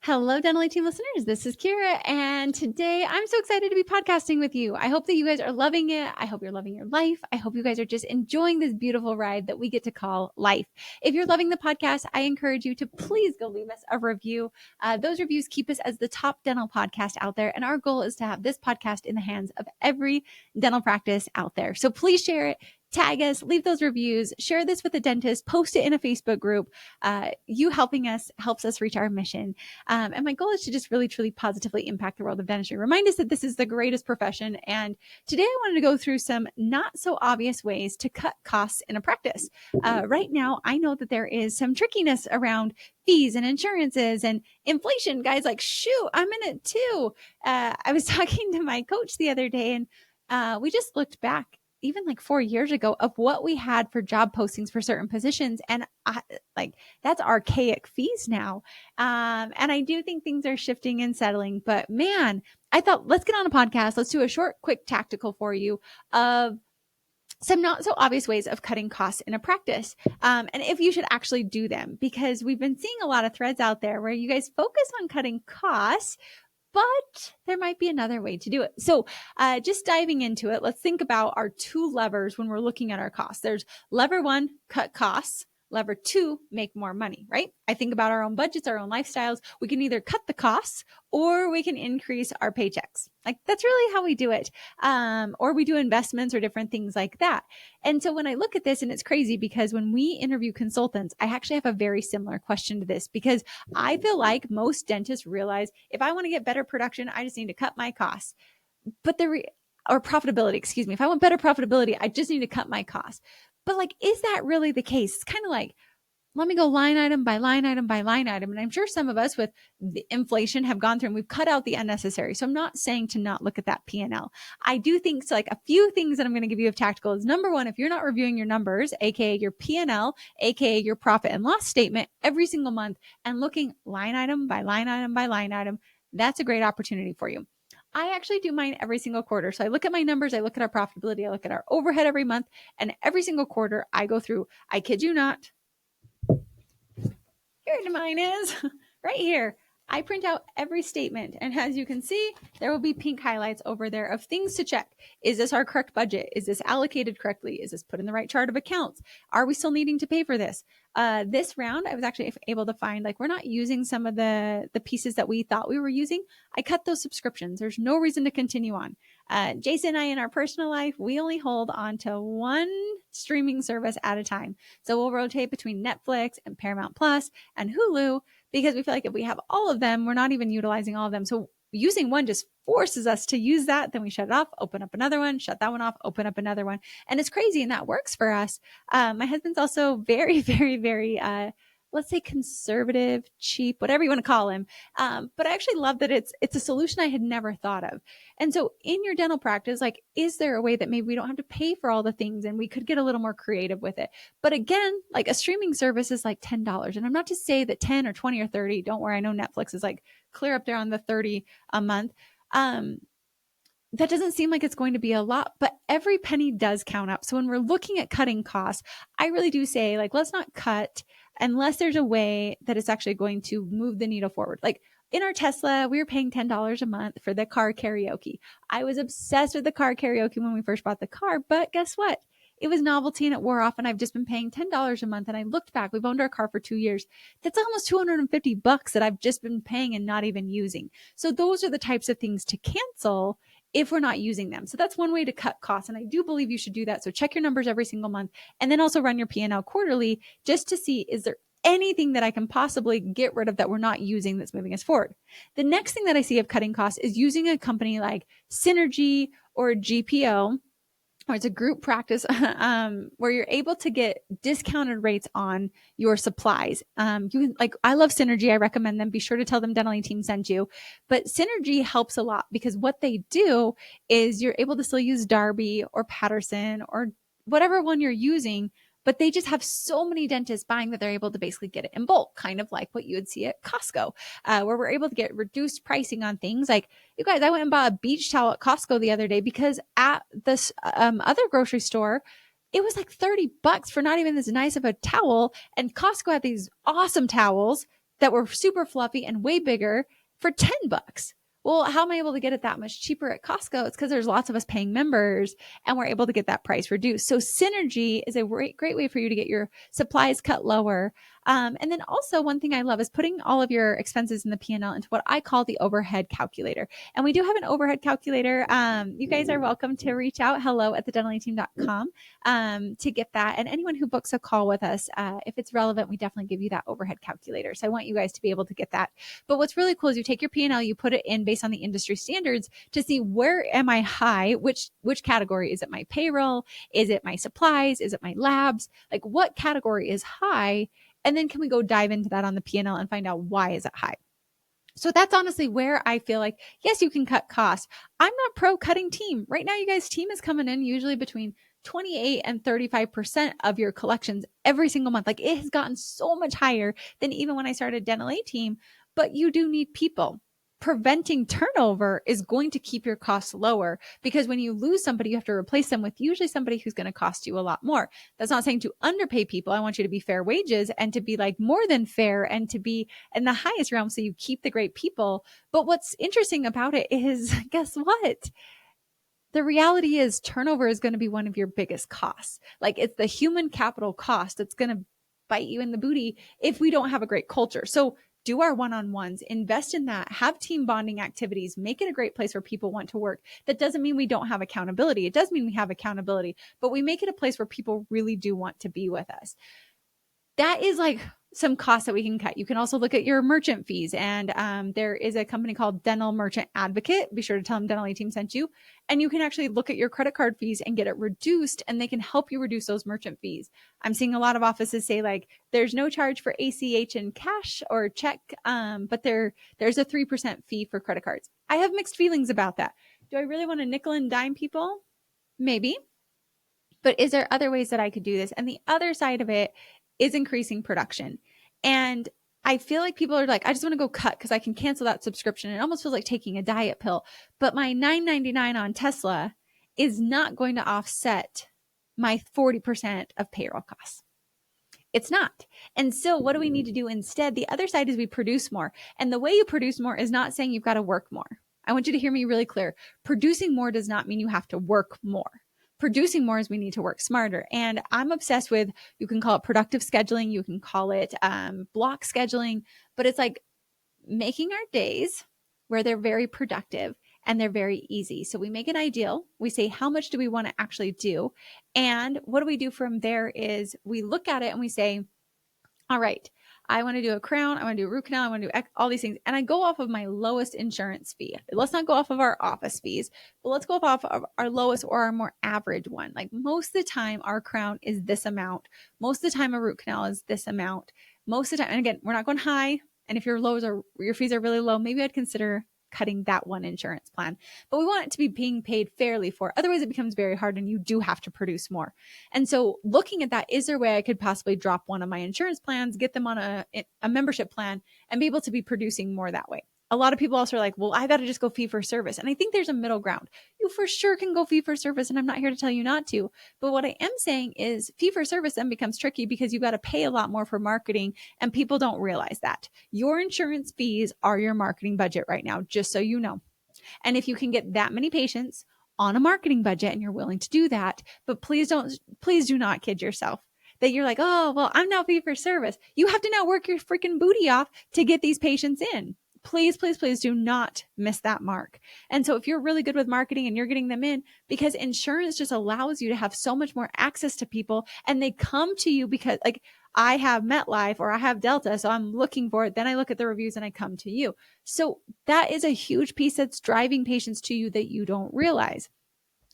Hello, Dental Team listeners. This is Kiera, and today I'm so excited to be podcasting with you. I hope that you guys are loving it. I hope you're loving your life. I hope you guys are just enjoying this beautiful ride that we get to call life. If you're loving the podcast, I encourage you to please go leave us a review. Those reviews keep us as the top dental podcast out there, and our goal is to have this podcast in the hands of every dental practice out there. So please share it. Tag us, leave those reviews, share this with a dentist, post it in a Facebook group. You helping us helps us reach our mission. And my goal is to just really, truly positively impact the world of dentistry. Remind us that this is the greatest profession. And today I wanted to go through some not so obvious ways to cut costs in a practice. Right now, I know that there is some trickiness around fees and insurances and inflation. Guys, like, shoot, I'm in it too. I was talking to my coach the other day, and we just looked back even like 4 years ago of what we had for job postings for certain positions. And that's archaic fees now. And I do think things are shifting and settling, but man, I thought let's get on a podcast. Let's do a short, quick tactical for you of some not so obvious ways of cutting costs in a practice. And if you should actually do them, because we've been seeing a lot of threads out there where you guys focus on cutting costs, but there might be another way to do it. So just diving into it, let's think about our two levers when we're looking at our costs. There's lever one, cut costs. Lever two, make more money, right? I think about our own budgets, our own lifestyles. We can either cut the costs or we can increase our paychecks. Like that's really how we do it. Or we do investments or different things like that. And so when I look at this, and it's crazy because when we interview consultants, I actually have a very similar question to this because I feel like most dentists realize if I want to get better production, I just need to cut my costs. But or profitability, excuse me. If I want better profitability, I just need to cut my costs. But like, is that really the case? It's kind of like, let me go line item by line item by line item. And I'm sure some of us with the inflation have gone through and we've cut out the unnecessary. So I'm not saying to not look at that P&L. I do think so. Like a few things that I'm going to give you of tactical is number one, if you're not reviewing your numbers, AKA your P&L, AKA your profit and loss statement every single month and looking line item by line item by line item, that's a great opportunity for you. I actually do mine every single quarter. So I look at my numbers, I look at our profitability, I look at our overhead every month, and every single quarter I go through, I kid you not, here mine is, right here. I print out every statement. And as you can see, there will be pink highlights over there of things to check. Is this our correct budget? Is this allocated correctly? Is this put in the right chart of accounts? Are we still needing to pay for this? This round, I was actually able to find, like, we're not using some of the pieces that we thought we were using. I cut those subscriptions. There's no reason to continue on. Jason and I, in our personal life, we only hold on to one streaming service at a time. So we'll rotate between Netflix and Paramount Plus and Hulu, because we feel like if we have all of them, we're not even utilizing all of them. So using one just forces us to use that. Then we shut it off, open up another one, shut that one off, open up another one. And it's crazy. And that works for us. My husband's also very, very, very, let's say conservative, cheap, whatever you want to call him. But I actually love that it's a solution I had never thought of. And so in your dental practice, like, is there a way that maybe we don't have to pay for all the things and we could get a little more creative with it? But again, like a streaming service is like $10. And I'm not to say that 10 or 20 or 30, don't worry. I know Netflix is like clear up there on the 30 a month. That doesn't seem like it's going to be a lot, but every penny does count up. So when we're looking at cutting costs, I really do say, like, let's not cut unless there's a way that it's actually going to move the needle forward. Like in our Tesla, we were paying $10 a month for the car karaoke. I was obsessed with the car karaoke when we first bought the car, but guess what? It was novelty and it wore off, and I've just been paying $10 a month. And I looked back, we've owned our car for 2 years. That's almost $250 that I've just been paying and not even using. So those are the types of things to cancel if we're not using them. So that's one way to cut costs. And I do believe you should do that. So check your numbers every single month and then also run your P&L quarterly just to see, is there anything that I can possibly get rid of that we're not using that's moving us forward? The next thing that I see of cutting costs is using a company like Synergy or GPO, or it's a group practice where you're able to get discounted rates on your supplies. You can, like, I love Synergy. I recommend them. Be sure to tell them Dental Team sent you. But Synergy helps a lot because what they do is you're able to still use Darby or Patterson or whatever one you're using, but they just have so many dentists buying that they're able to basically get it in bulk, kind of like what you would see at Costco, where we're able to get reduced pricing on things. Like, you guys, I went and bought a beach towel at Costco the other day because at this other grocery store, it was like $30 for not even this nice of a towel. And Costco had these awesome towels that were super fluffy and way bigger for $10. Well, how am I able to get it that much cheaper at Costco? It's because there's lots of us paying members and we're able to get that price reduced. So synergy is a great way for you to get your supplies cut lower. And then also one thing I love is putting all of your expenses in the P&L into what I call the overhead calculator. And we do have an overhead calculator. You guys are welcome to reach out, hello@thedentalteam.com, to get that. And anyone who books a call with us, if it's relevant, we definitely give you that overhead calculator. So I want you guys to be able to get that. But what's really cool is you take your P&L, you put it in based on the industry standards to see where am I high, which category. Is it my payroll? Is it my supplies? Is it my labs? Like what category is high? And then can we go dive into that on the P&L and find out why is it high? So that's honestly where I feel like, yes, you can cut costs. I'm not pro cutting team. Right now, you guys' team is coming in usually between 28 and 35% of your collections every single month. Like it has gotten so much higher than even when I started Dental A team, but you do need people. Preventing turnover is going to keep your costs lower because when you lose somebody, you have to replace them with usually somebody who's going to cost you a lot more. That's not saying to underpay people. I want you to be fair wages and to be like more than fair and to be in the highest realm so you keep the great people. But what's interesting about it is, guess what? The reality is turnover is going to be one of your biggest costs. Like it's the human capital cost that's going to bite you in the booty if we don't have a great culture. So do our one-on-ones, invest in that, have team bonding activities, make it a great place where people want to work. That doesn't mean we don't have accountability. It does mean we have accountability, but we make it a place where people really do want to be with us. That is like some costs that we can cut. You can also look at your merchant fees. And there is a company called Dental Merchant Advocate. Be sure to tell them Dental A Team sent you. And you can actually look at your credit card fees and get it reduced, and they can help you reduce those merchant fees. I'm seeing a lot of offices say like, there's no charge for ACH and cash or check, but there's a 3% fee for credit cards. I have mixed feelings about that. Do I really want to nickel and dime people? Maybe. But is there other ways that I could do this? And the other side of it is increasing production. And I feel like people are like, I just want to go cut because I can cancel that subscription. It almost feels like taking a diet pill. But my $9.99 on Tesla is not going to offset my 40% of payroll costs. It's not. And so what do we need to do instead? The other side is we produce more. And the way you produce more is not saying you've got to work more. I want you to hear me really clear. Producing more does not mean you have to work more. Producing more is we need to work smarter. And I'm obsessed with, you can call it productive scheduling, you can call it block scheduling, but it's like making our days where they're very productive and they're very easy. So we make it ideal. We say, how much do we want to actually do? And what do we do from there is we look at it and we say, all right, I want to do a crown, I want to do a root canal, I want to do all these things. And I go off of my lowest insurance fee. Let's not go off of our office fees, but let's go off of our lowest or our more average one. Like most of the time, our crown is this amount. Most of the time, a root canal is this amount. Most of the time, and again, we're not going high. And if your fees are really low, maybe I'd consider cutting that one insurance plan. But we want it to be being paid fairly for. Otherwise, it becomes very hard and you do have to produce more. And so looking at that, is there a way I could possibly drop one of my insurance plans, get them on a membership plan and be able to be producing more that way? A lot of people also are like, well, I got to just go fee for service. And I think there's a middle ground. You for sure can go fee for service. And I'm not here to tell you not to. But what I am saying is fee for service then becomes tricky because you got to pay a lot more for marketing. And people don't realize that. Your insurance fees are your marketing budget right now, just so you know. And if you can get that many patients on a marketing budget and you're willing to do that, but please do not kid yourself that you're like, oh, well, I'm now fee for service. You have to now work your freaking booty off to get these patients in. Please, please, please do not miss that mark. And so if you're really good with marketing and you're getting them in, because insurance just allows you to have so much more access to people and they come to you because like I have MetLife or I have Delta, so I'm looking for it. Then I look at the reviews and I come to you. So that is a huge piece that's driving patients to you that you don't realize.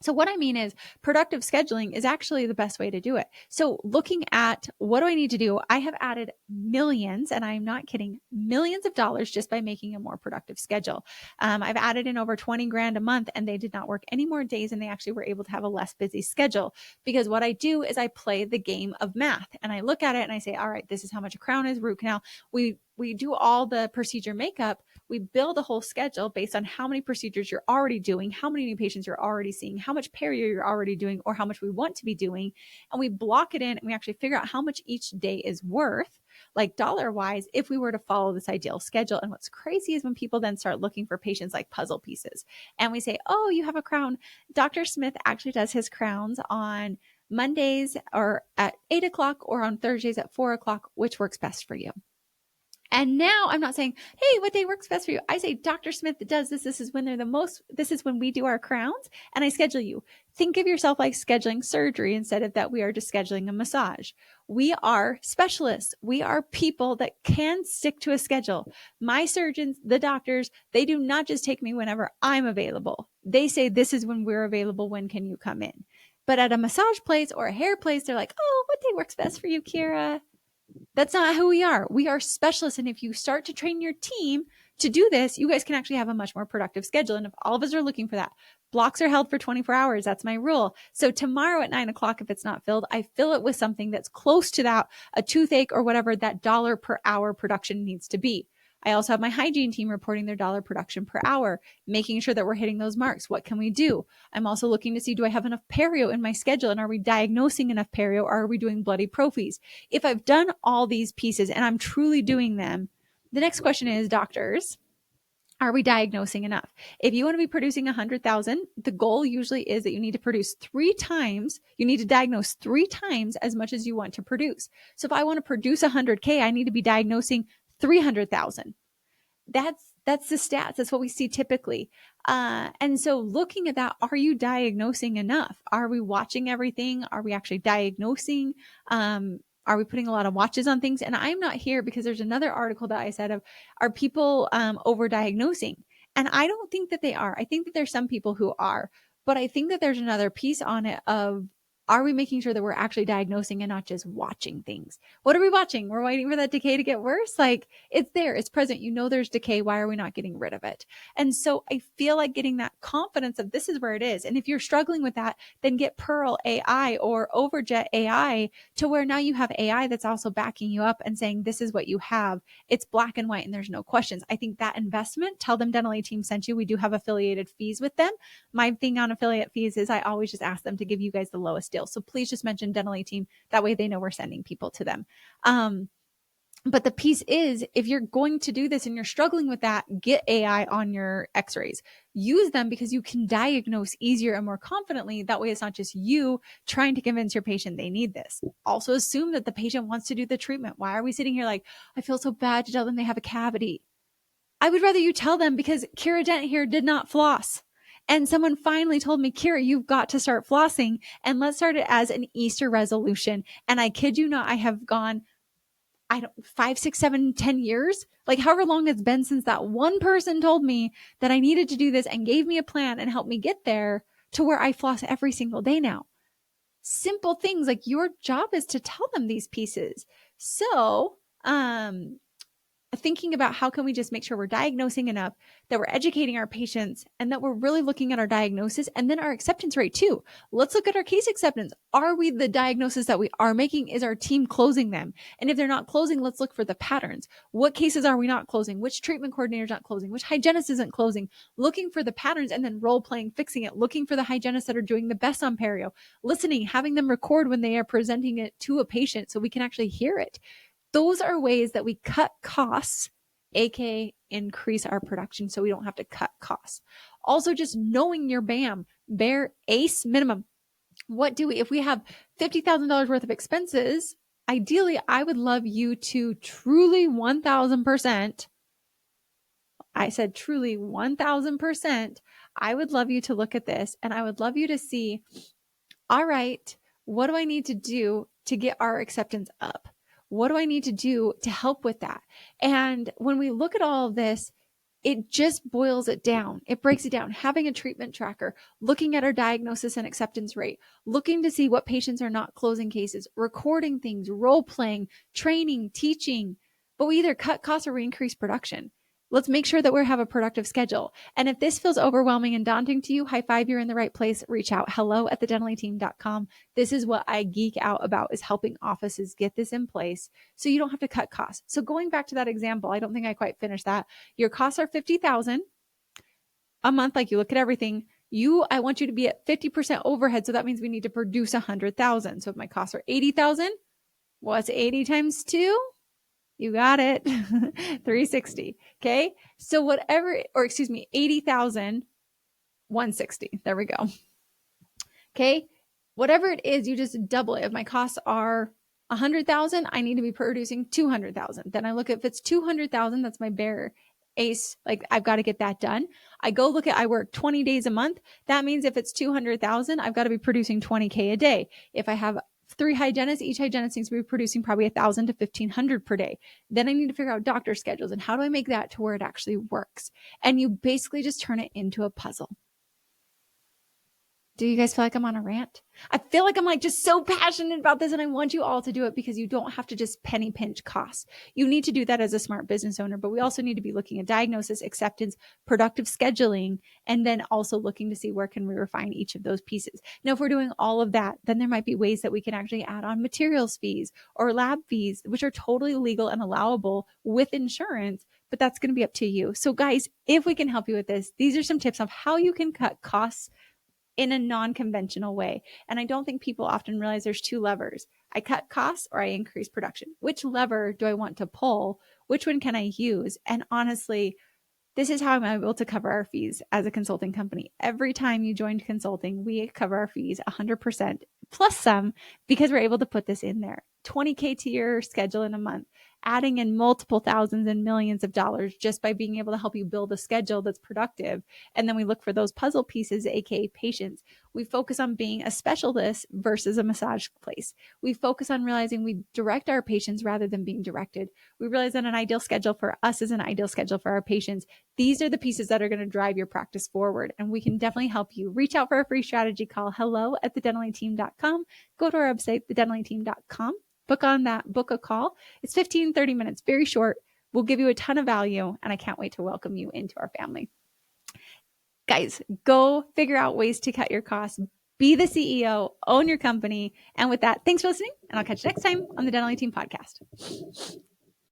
So what I mean is productive scheduling is actually the best way to do it. So looking at what do I need to do? I have added millions, and I'm not kidding, millions of dollars just by making a more productive schedule. I've added in over 20 grand a month and they did not work any more days and they actually were able to have a less busy schedule because what I do is I play the game of math and I look at it and I say, all right, this is how much a crown is, root canal. We do all the procedure makeup. We build a whole schedule based on how many procedures you're already doing, how many new patients you're already seeing, how much perio you're already doing, or how much we want to be doing. And we block it in and we actually figure out how much each day is worth. like dollar wise, if we were to follow this ideal schedule. And what's crazy is when people then start looking for patients like puzzle pieces and we say, oh, you have a crown. Dr. Smith actually does his crowns on Mondays or at 8 o'clock or on Thursdays at 4 o'clock, which works best for you. And now I'm not saying, hey, what day works best for you? I say, Dr. Smith does this. This is when they're the most, this is when we do our crowns and I schedule you. Think of yourself like scheduling surgery instead of that we are just scheduling a massage. We are specialists. We are people that can stick to a schedule. My surgeons, the doctors, they do not just take me whenever I'm available. They say, this is when we're available. When can you come in? But at a massage place or a hair place, they're like, oh, what day works best for you, Kiera? That's not who we are. We are specialists. And if you start to train your team to do this, you guys can actually have a much more productive schedule. And if all of us are looking for that, blocks are held for 24 hours. That's my rule. So tomorrow at 9 o'clock, if it's not filled, I fill it with something that's close to that, a toothache or whatever that dollar per hour production needs to be. I also have my hygiene team reporting their dollar production per hour, making sure that we're hitting those marks. What can we do? I'm also looking to see, do I have enough perio in my schedule? And are we diagnosing enough perio? Or are we doing bloody prophies? If I've done all these pieces and I'm truly doing them, the next question is, doctors, are we diagnosing enough? If you want to be producing 100,000, the goal usually is that you need to produce 3 times, you need to diagnose 3 times as much as you want to produce. So if I want to produce 100K, I need to be diagnosing 300,000. That's the stats. That's what we see typically. And so looking at that, are you diagnosing enough? Are we watching everything? Are we actually diagnosing? Are we putting a lot of watches on things? And I'm not here because there's another article that I said of, are people over-diagnosing? And I don't think that they are. I think that there's some people who are, but I think that there's another piece on it of, are we making sure that we're actually diagnosing and not just watching things? What are we watching? We're waiting for that decay to get worse. Like, it's there, it's present. You know, there's decay. Why are we not getting rid of it? And so I feel like getting that confidence of this is where it is. And if you're struggling with that, then get Pearl AI or Overjet AI to where now you have AI that's also backing you up and saying, this is what you have. It's black and white and there's no questions. I think that investment, tell them Dental A Team sent you. We do have affiliated fees with them. My thing on affiliate fees is I always just ask them to give you guys the lowest deal. So please just mention Dental A Team. That way they know we're sending people to them. But the piece is, if you're going to do this and you're struggling with that, get AI on your x-rays. Use them because you can diagnose easier and more confidently. That way it's not just you trying to convince your patient they need this. Also assume that the patient wants to do the treatment. Why are we sitting here like, I feel so bad to tell them they have a cavity? I would rather you tell them, because Kiera Dent here did not floss. And someone finally told me, Kiera, you've got to start flossing, and let's start it as an Easter resolution. And I kid you not, I have gone, 5, 6, 7, 10 years, like however long it's been since that one person told me that I needed to do this and gave me a plan and helped me get there to where I floss every single day now. Simple things, like your job is to tell them these pieces. So, thinking about how can we just make sure we're diagnosing enough, that we're educating our patients, and that we're really looking at our diagnosis and then our acceptance rate too. Let's look at our case acceptance. Are we the diagnosis that we are making? Is our team closing them? And if they're not closing, let's look for the patterns. What cases are we not closing? Which treatment coordinator is not closing? Which hygienist isn't closing? Looking for the patterns and then role playing, fixing it, looking for the hygienists that are doing the best on perio, listening, having them record when they are presenting it to a patient so we can actually hear it. Those are ways that we cut costs, aka increase our production so we don't have to cut costs. Also, just knowing your BAM, bare ACE minimum. What do we, if we have $50,000 worth of expenses, ideally, I would love you to truly 1,000%. I said truly 1,000%. I would love you to look at this and I would love you to see, all right, what do I need to do to get our acceptance up? What do I need to do to help with that? And when we look at all of this, it just boils it down. It breaks it down. Having a treatment tracker, looking at our diagnosis and acceptance rate, looking to see what patients are not closing cases, recording things, role playing, training, teaching. But we either cut costs or we increase production. Let's make sure that we have a productive schedule. And if this feels overwhelming and daunting to you, high five, you're in the right place. Reach out. hello@thedentalateam.com. This is what I geek out about, is helping offices get this in place so you don't have to cut costs. So going back to that example, I don't think I quite finished that. Your costs are $50,000 a month. Like, you look at everything. I want you to be at 50% overhead. So that means we need to produce 100,000. So if my costs are 80,000, what's 80 times 2? You got it. 360. Okay. So whatever, or excuse me, 80,000, 160. There we go. Okay. Whatever it is, you just double it. If my costs are 100,000, I need to be producing 200,000. Then I look at if it's 200,000, that's my bare ace. Like I've got to get that done. I work 20 days a month. That means if it's 200,000, I've got to be producing 20K a day. If I have 3 hygienists, each hygienist needs to be producing probably 1,000 to 1,500 per day. Then I need to figure out doctor schedules and how do I make that to where it actually works? And you basically just turn it into a puzzle. Do you guys feel like I'm on a rant? I feel like I'm like just so passionate about this and I want you all to do it because you don't have to just penny pinch costs. You need to do that as a smart business owner, but we also need to be looking at diagnosis, acceptance, productive scheduling, and then also looking to see where can we refine each of those pieces. Now, if we're doing all of that, then there might be ways that we can actually add on materials fees or lab fees, which are totally legal and allowable with insurance, but that's going to be up to you. So guys, if we can help you with this, these are some tips on how you can cut costs in a non-conventional way. And I don't think people often realize there's 2 levers. I cut costs or I increase production. Which lever do I want to pull? Which one can I use? And honestly, this is how I'm able to cover our fees as a consulting company. Every time you join consulting, we cover our fees 100% plus some because we're able to put this in there. 20K to your schedule in a month, adding in multiple thousands and millions of dollars just by being able to help you build a schedule that's productive. And then we look for those puzzle pieces, aka patients. We focus on being a specialist versus a massage place. We focus on realizing we direct our patients rather than being directed. We realize that an ideal schedule for us is an ideal schedule for our patients. These are the pieces that are going to drive your practice forward. And we can definitely help you. Reach out for a free strategy call. hello@thedentallteam.com. Go to our website, thedentallteam.com. Book a call. It's 15, 30 minutes, very short. We'll give you a ton of value. And I can't wait to welcome you into our family. Guys, go figure out ways to cut your costs. Be the CEO, own your company. And with that, thanks for listening. And I'll catch you next time on the Dental Team podcast.